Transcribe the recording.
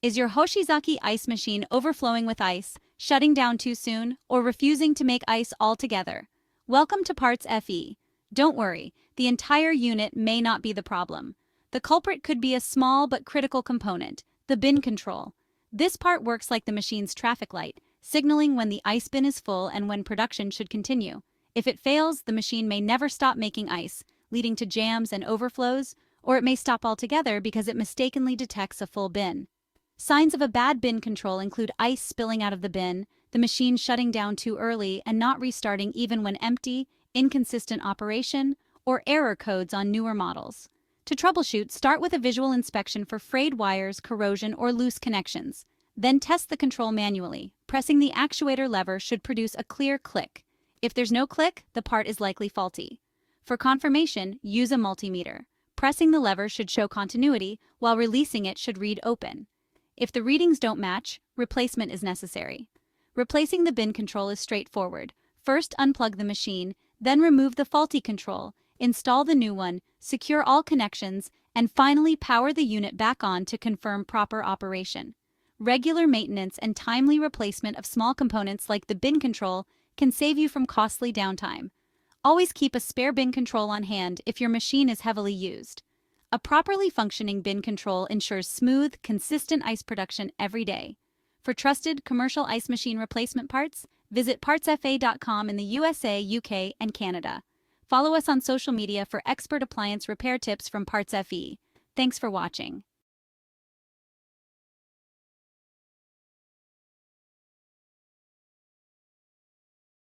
Is your Hoshizaki ice machine overflowing with ice, shutting down too soon, or refusing to make ice altogether? Welcome to PartsFe. Don't worry, the entire unit may not be the problem. The culprit could be a small but critical component, the bin control. This part works like the machine's traffic light, signaling when the ice bin is full and when production should continue. If it fails, the machine may never stop making ice, leading to jams and overflows, or it may stop altogether because it mistakenly detects a full bin. Signs of a bad bin control include ice spilling out of the bin, the machine shutting down too early and not restarting even when empty, inconsistent operation, or error codes on newer models. To troubleshoot, start with a visual inspection for frayed wires, corrosion, or loose connections. Then test the control manually. Pressing the actuator lever should produce a clear click. If there's no click, the part is likely faulty. For confirmation, use a multimeter. Pressing the lever should show continuity, while releasing it should read open. If the readings don't match, replacement is necessary. Replacing the bin control is straightforward. First, unplug the machine, then remove the faulty control, install the new one, secure all connections, and finally power the unit back on to confirm proper operation. Regular maintenance and timely replacement of small components like the bin control can save you from costly downtime. Always keep a spare bin control on hand if your machine is heavily used. A properly functioning bin control ensures smooth, consistent ice production every day. For trusted commercial ice machine replacement parts, visit PartsFe.com in the USA, UK, and Canada. Follow us on social media for expert appliance repair tips from PartsFe. Thanks for watching.